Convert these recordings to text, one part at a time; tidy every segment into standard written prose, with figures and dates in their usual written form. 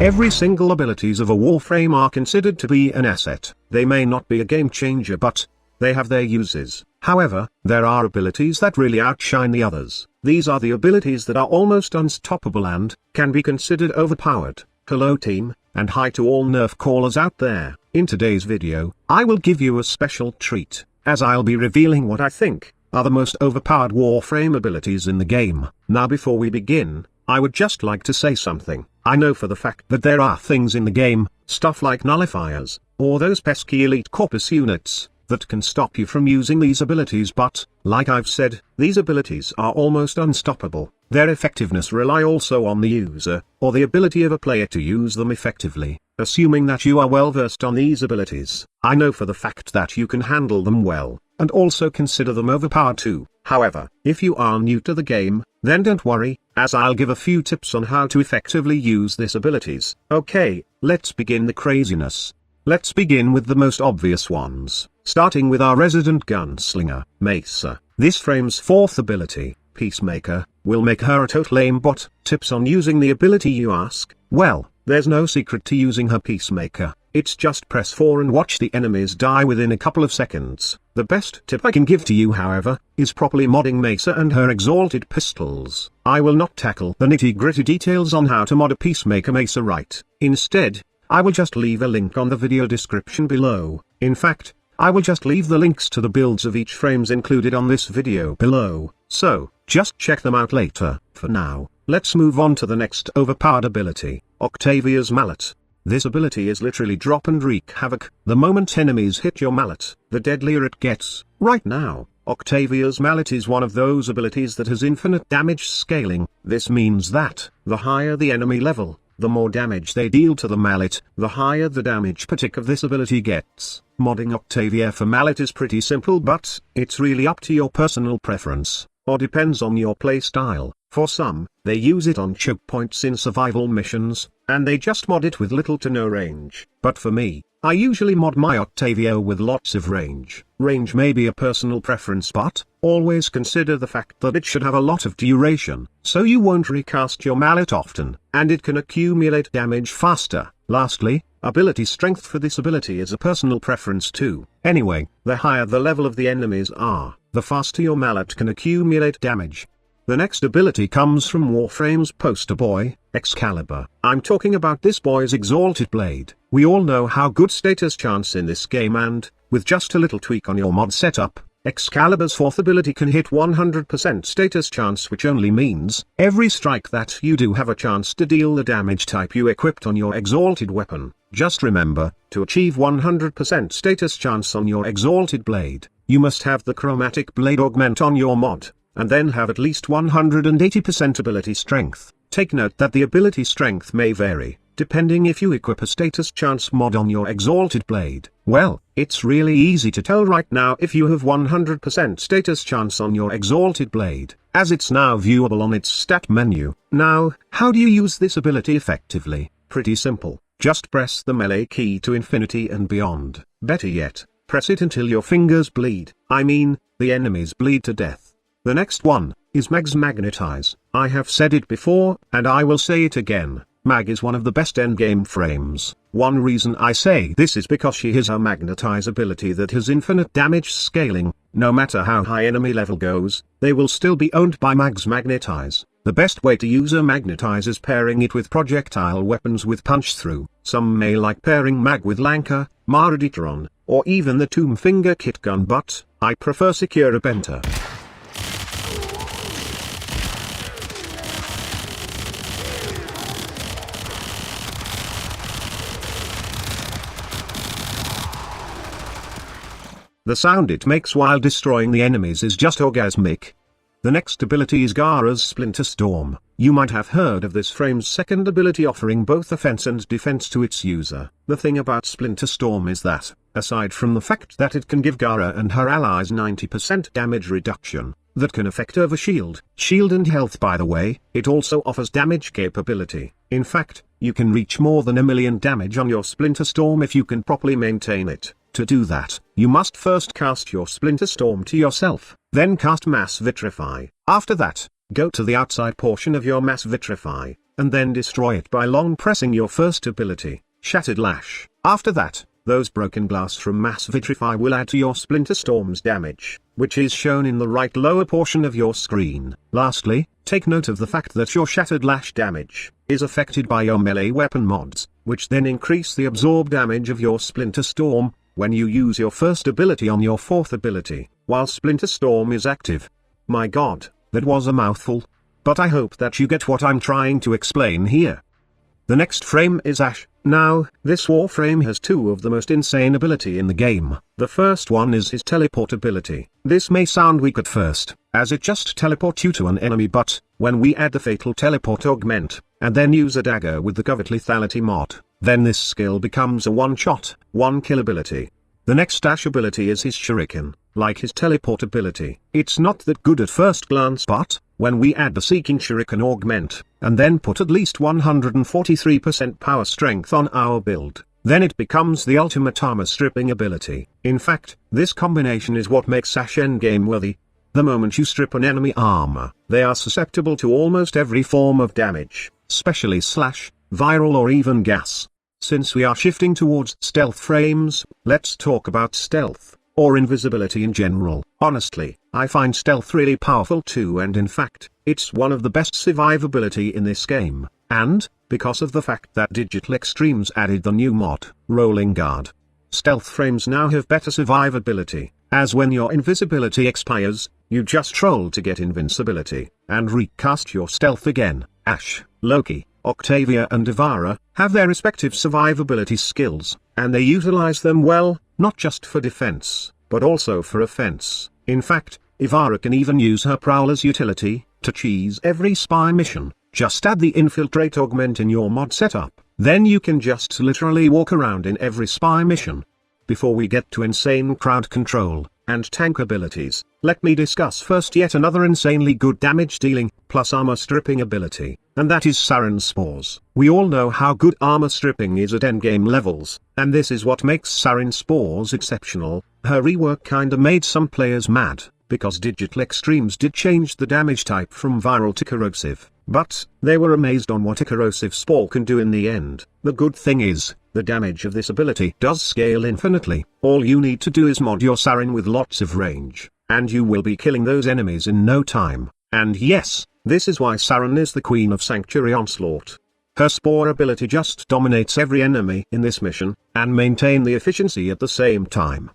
Every single abilities of a Warframe are considered to be an asset. They may not be a game changer, but they have their uses. However, there are abilities that really outshine the others. These are the abilities that are almost unstoppable and can be considered overpowered. Hello team, and hi to all nerf callers out there. In today's video, I will give you a special treat, as I'll be revealing what I think are the most overpowered Warframe abilities in the game. Now before we begin, I would just like to say something. I know for the fact that there are things in the game, stuff like nullifiers, or those pesky elite Corpus units, that can stop you from using these abilities, but, like I've said, these abilities are almost unstoppable. Their effectiveness rely also on the user, or the ability of a player to use them effectively. Assuming that you are well versed on these abilities, I know for the fact that you can handle them well, and also consider them overpowered too. However, if you are new to the game, then don't worry, as I'll give a few tips on how to effectively use these abilities. Okay, let's begin the craziness. Let's begin with the most obvious ones, starting with our resident gunslinger, MESA. This frame's fourth ability, Peacemaker, will make her a total aimbot. Tips on using the ability, you ask? Well, there's no secret to using her Peacemaker. It's just press 4 and watch the enemies die within a couple of seconds. The best tip I can give to you, however, is properly modding MESA and her exalted pistols. I will not tackle the nitty-gritty details on how to mod a Peacemaker MESA right. Instead, I will just leave a link on the video description below. In fact, I will just leave the links to the builds of each frames included on this video below, so just check them out later. For now, let's move on to the next overpowered ability, OCTAVIA'S Mallet. This ability is literally drop and wreak havoc. The moment enemies hit your mallet, the deadlier it gets. Right now, OCTAVIA'S Mallet is one of those abilities that has infinite damage scaling. This means that, the higher the enemy level, the more damage they deal to the mallet, the higher the damage per tick of this ability gets. Modding OCTAVIA for mallet is pretty simple, but it's really up to your personal preference, or depends on your playstyle. For some, they use it on choke points in survival missions, and they just mod it with little to no range. But for me, I usually mod my OCTAVIA with lots of range. Range may be a personal preference, but always consider the fact that it should have a lot of duration, so you won't recast your mallet often, and it can accumulate damage faster. Lastly, ability strength for this ability is a personal preference too. Anyway, the higher the level of the enemies are, the faster your mallet can accumulate damage. The next ability comes from Warframe's poster boy, Excalibur. I'm talking about this boy's exalted blade. We all know how good status chance in this game, and, with just a little tweak on your mod setup, Excalibur's fourth ability can hit 100% status chance, which only means every strike that you do have a chance to deal the damage type you equipped on your exalted weapon. Just remember, to achieve 100% status chance on your exalted blade, you must have the chromatic blade augment on your mod, and then have at least 180% ability strength. Take note that the ability strength may vary, depending if you equip a status chance mod on your exalted blade. Well, it's really easy to tell right now if you have 100% status chance on your exalted blade, as it's now viewable on its stat menu. Now, how do you use this ability effectively? Pretty simple. Just press the melee key to infinity and beyond. Better yet, press it until your fingers bleed. I mean, the enemies bleed to death. The next one is MAGNETIZE. I have said it before, and I will say it again. Mag is one of the best endgame frames. One reason I say this is because she has a MAGNETIZE ability that has infinite damage scaling. No matter how high enemy level goes, they will still be owned by Mag's MAGNETIZE. The best way to use a MAGNETIZE is pairing it with projectile weapons with punch through. Some may like pairing Mag with Lanka, Mariditron, or even the Tomb Finger kit gun, but I prefer Securipenta. The sound it makes while destroying the enemies is just orgasmic. The next ability is GARA'S Splinter Storm. You might have heard of this frame's second ability offering both offense and defense to its user. The thing about Splinter Storm is that, aside from the fact that it can give Gara and her allies 90% damage reduction, that can affect overshield, shield and health by the way, it also offers damage capability. In fact, you can reach more than 1 million damage on your Splinter Storm if you can properly maintain it. To do that, you must first cast your Splinter Storm to yourself, then cast Mass Vitrify. After that, go to the outside portion of your Mass Vitrify, and then destroy it by long pressing your first ability, Shattered Lash. After that, those broken glass from Mass Vitrify will add to your Splinter Storm's damage, which is shown in the right lower portion of your screen. Lastly, take note of the fact that your Shattered Lash damage is affected by your melee weapon mods, which then increase the absorb damage of your Splinter Storm when you use your first ability on your fourth ability, while Splinter Storm is active. My god, that was a mouthful. But I hope that you get what I'm trying to explain here. The next frame is Ash. Now, this Warframe has two of the most insane ability in the game. The first one is his teleport ability. This may sound weak at first, as it just teleports you to an enemy, but when we add the fatal teleport augment, and then use a dagger with the covert lethality mod, then this skill becomes a one-shot, one-kill ability. The next Ash ability is his Shuriken. Like his teleport ability, it's not that good at first glance, but when we add the Seeking Shuriken augment, and then put at least 143% power strength on our build, then it becomes the ultimate armor stripping ability. In fact, this combination is what makes Ash endgame worthy. The moment you strip an enemy armor, they are susceptible to almost every form of damage, especially slash, viral or even gas. Since we are shifting towards stealth frames, let's talk about stealth, or invisibility in general. Honestly, I find stealth really powerful too, and in fact, it's one of the best survivability in this game, and, because of the fact that Digital Extremes added the new mod, Rolling Guard, stealth frames now have better survivability, as when your invisibility expires, you just roll to get invincibility, and recast your stealth again. Ash, Loki, Octavia and Ivara have their respective survivability skills, and they utilize them well, not just for defense, but also for offense. In fact, Ivara can even use her Prowler's utility to cheese every spy mission. Just add the Infiltrate augment in your mod setup, then you can just literally walk around in every spy mission. Before we get to insane crowd control and tank abilities, let me discuss first yet another insanely good damage dealing plus armor stripping ability, and that is SARYN'S Spores. We all know how good armor stripping is at endgame levels, and this is what makes SARYN'S Spores exceptional. Her rework kinda made some players mad, because Digital Extremes did change the damage type from viral to corrosive, but they were amazed on what a corrosive spore can do in the end. The good thing is, the damage of this ability does scale infinitely. All you need to do is mod your SARYN with lots of range, and you will be killing those enemies in no time. And yes, this is why SARYN is the queen of Sanctuary Onslaught. Her Spore ability just dominates every enemy in this mission, and maintain the efficiency at the same time.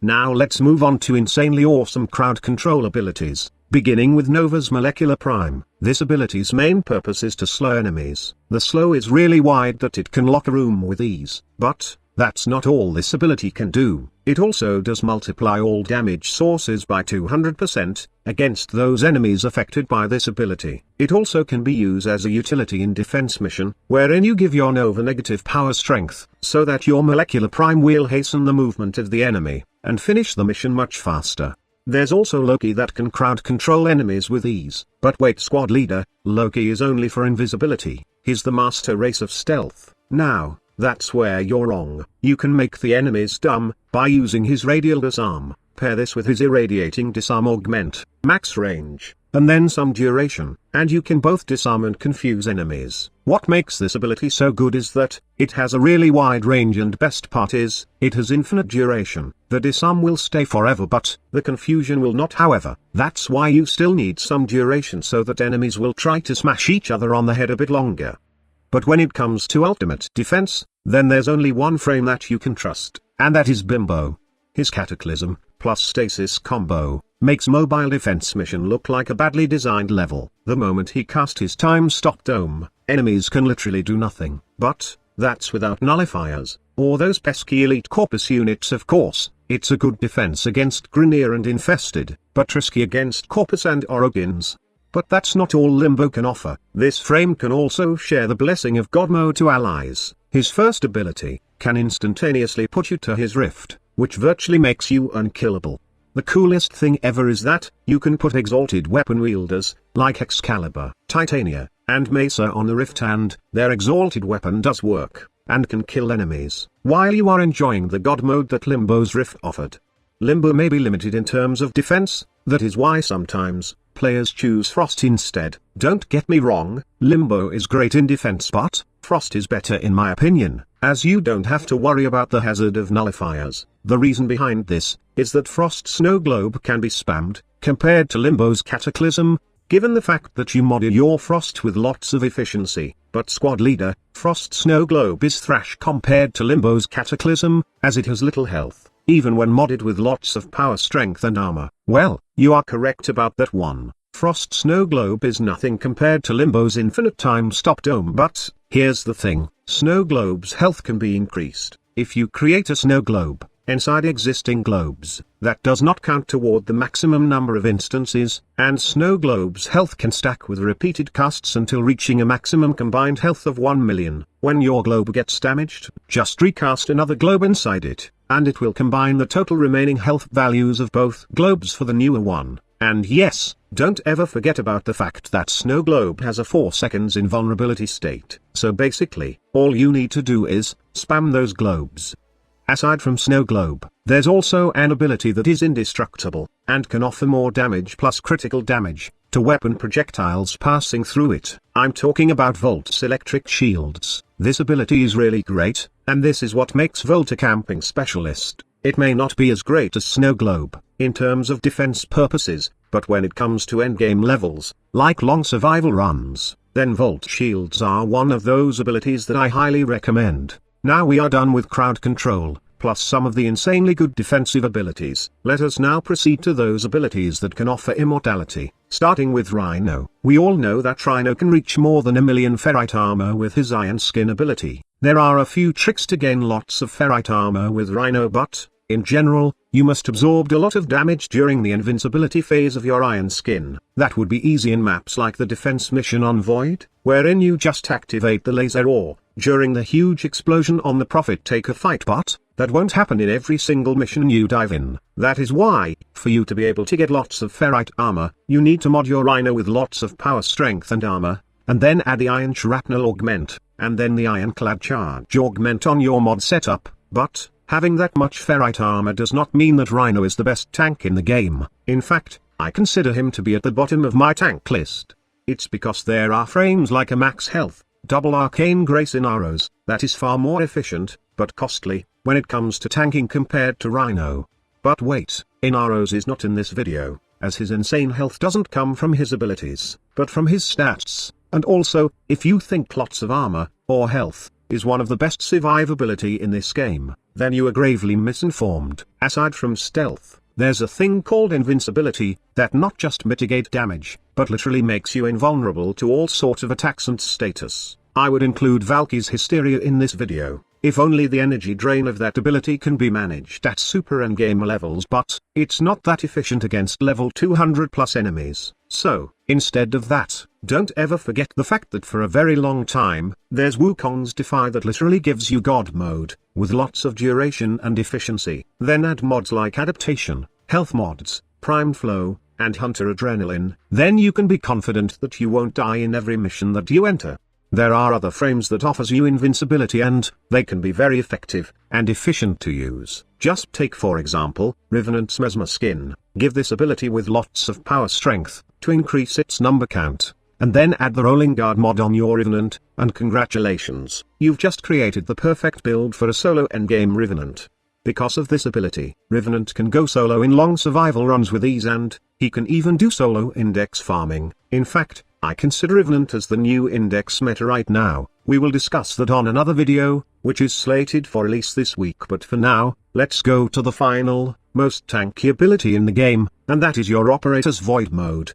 Now let's move on to insanely awesome crowd control abilities, beginning with Nova's Molecular Prime. This ability's main purpose is to slow enemies. The slow is really wide that it can lock a room with ease, but that's not all this ability can do. It also does multiply all damage sources by 200% against those enemies affected by this ability. It also can be used as a utility in defense mission, wherein you give your Nova negative power strength, so that your Molecular Prime will hasten the movement of the enemy, and finish the mission much faster. There's also Loki that can crowd control enemies with ease. But wait, squad leader, Loki is only for invisibility. He's the master race of stealth. Now, that's where you're wrong. You can make the enemies dumb by using his radial disarm. Pair this with his irradiating disarm augment, max range, and then some duration, and you can both disarm and confuse enemies. What makes this ability so good is that it has a really wide range, and best part is, it has infinite duration. The disarm will stay forever, but the confusion will not. However, that's why you still need some duration, so that enemies will try to smash each other on the head a bit longer. But when it comes to ultimate defense, then there's only one frame that you can trust, and that is Bimbo. His Cataclysm plus Stasis combo makes mobile defense mission look like a badly designed level. The moment he cast his time stop dome, enemies can literally do nothing. But that's without nullifiers, or those pesky elite Corpus units. Of course, it's a good defense against Grineer and Infested, but risky against Corpus and WUKONG'S. But that's not all Limbo can offer. This frame can also share the blessing of God Mode to allies. His first ability can instantaneously put you to his rift, which virtually makes you unkillable. The coolest thing ever is that you can put exalted weapon wielders, like Excalibur, Titania, and Mesa on the rift, and their exalted weapon does work, and can kill enemies, while you are enjoying the God Mode that Limbo's rift offered. Limbo may be limited in terms of defense, that is why sometimes players choose Frost instead. Don't get me wrong, Limbo is great in defense, but Frost is better in my opinion, as you don't have to worry about the hazard of nullifiers. The reason behind this is that Frost's Snow Globe can be spammed, compared to Limbo's Cataclysm, given the fact that you modded your Frost with lots of efficiency. But Squad Leader, Frost's Snow Globe is thrash compared to Limbo's Cataclysm, as it has little health, even when modded with lots of power, strength and armor. Well, you are correct about that one. Frost's Snow Globe is nothing compared to Limbo's infinite time stop dome, but here's the thing, Snow Globe's health can be increased. If you create a Snow Globe inside existing globes, that does not count toward the maximum number of instances, and Snow Globe's health can stack with repeated casts until reaching a maximum combined health of 1 million. When your globe gets damaged, just recast another globe inside it, and it will combine the total remaining health values of both globes for the newer one. And yes, don't ever forget about the fact that Snow Globe has a 4 seconds invulnerability state, so basically, all you need to do is spam those globes. Aside from Snow Globe, there's also an ability that is indestructible, and can offer more damage plus critical damage to weapon projectiles passing through it. I'm talking about Volt's electric shields. This ability is really great, and this is what makes Volt a camping specialist. It may not be as great as Snow Globe, in terms of defense purposes, but when it comes to endgame levels, like long survival runs, then Volt shields are one of those abilities that I highly recommend. Now we are done with crowd control, plus some of the insanely good defensive abilities. Let us now proceed to those abilities that can offer immortality, starting with Rhino. We all know that Rhino can reach more than 1 million ferrite armor with his Iron Skin ability. There are a few tricks to gain lots of ferrite armor with Rhino, but in general, you must absorb a lot of damage during the invincibility phase of your Iron Skin. That would be easy in maps like the defense mission on Void, wherein you just activate the laser ore during the huge explosion on the Prophet Taker fight, but that won't happen in every single mission you dive in. That is why, for you to be able to get lots of ferrite armor, you need to mod your Rhino with lots of power, strength and armor, and then add the Iron Shrapnel Augment, and then the Ironclad Charge Augment on your mod setup. But having that much ferrite armor does not mean that Rhino is the best tank in the game. In fact, I consider him to be at the bottom of my tank list. It's because there are frames like a max health, double arcane grace in arrows, that is far more efficient, but costly, when it comes to tanking compared to Rhino. But wait, in arrows is not in this video, as his insane health doesn't come from his abilities, but from his stats. And also, if you think lots of armor, or health, is one of the best survivability in this game, then you are gravely misinformed. Aside from stealth, there's a thing called invincibility, that not just mitigate damage, but literally makes you invulnerable to all sorts of attacks and status. I would include Valky's Hysteria in this video, if only the energy drain of that ability can be managed at super endgame levels, but it's not that efficient against level 200 plus enemies. So, instead of that, don't ever forget the fact that for a very long time, there's WUKONG'S Defy that literally gives you God mode, with lots of duration and efficiency. Then add mods like Adaptation, Health mods, Primed Flow, and Hunter Adrenaline, then you can be confident that you won't die in every mission that you enter. There are other frames that offers you invincibility, and they can be very effective and efficient to use. Just take for example, Revenant's Mesmer Skin. Give this ability with lots of power strength, to increase its number count, and then add the Rolling Guard mod on your Revenant, and congratulations, you've just created the perfect build for a solo endgame Revenant. Because of this ability, Revenant can go solo in long survival runs with ease, and he can even do solo index farming. In fact, I consider Revenant as the new index meta right now. We will discuss that on another video, which is slated for release this week, but for now, let's go to the final, most tanky ability in the game, and that is your operator's Void mode.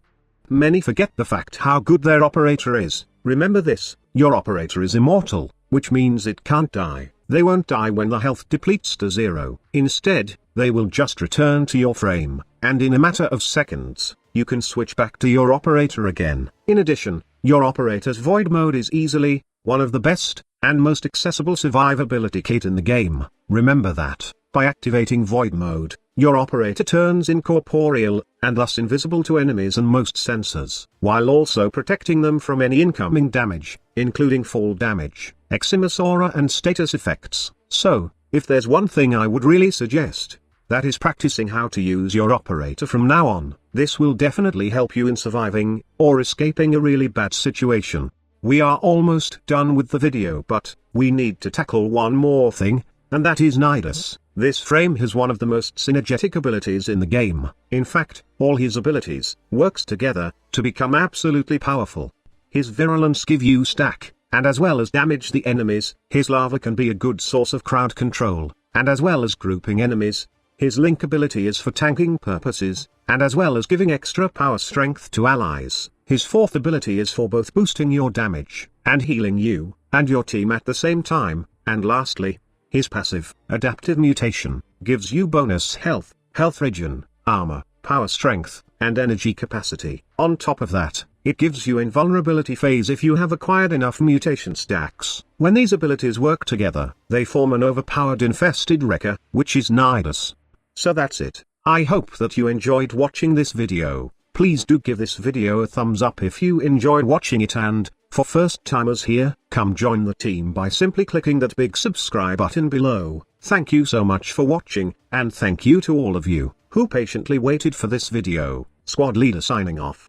Many forget the fact how good their operator is. Remember this, your operator is immortal, which means it can't die. They won't die when the health depletes to 0. Instead, they will just return to your frame, and in a matter of seconds, you can switch back to your operator again. In addition, your operator's Void mode is easily one of the best and most accessible survivability kit in the game. Remember that, by activating Void mode, your operator turns incorporeal, and thus invisible to enemies and most sensors, while also protecting them from any incoming damage, including fall damage, Eximus aura and status effects. So, if there's one thing I would really suggest, that is practicing how to use your operator from now on. This will definitely help you in surviving, or escaping a really bad situation. We are almost done with the video, but we need to tackle one more thing, and that is Nidus. This frame has one of the most synergetic abilities in the game. In fact, all his abilities works together to become absolutely powerful. His virulence give you stack, and as well as damage the enemies. His lava can be a good source of crowd control, and as well as grouping enemies. His link ability is for tanking purposes, and as well as giving extra power strength to allies. His fourth ability is for both boosting your damage, and healing you, and your team at the same time. And lastly, his passive, adaptive mutation, gives you bonus health, health regen, armor, power strength, and energy capacity. On top of that, it gives you invulnerability phase if you have acquired enough mutation stacks. When these abilities work together, they form an overpowered infested wrecker, which is Nidus. So that's it. I hope that you enjoyed watching this video. Please do give this video a thumbs up if you enjoyed watching it, and, for first timers here, come join the team by simply clicking that big subscribe button below. Thank you so much for watching, and thank you to all of you who patiently waited for this video. Squad leader signing off.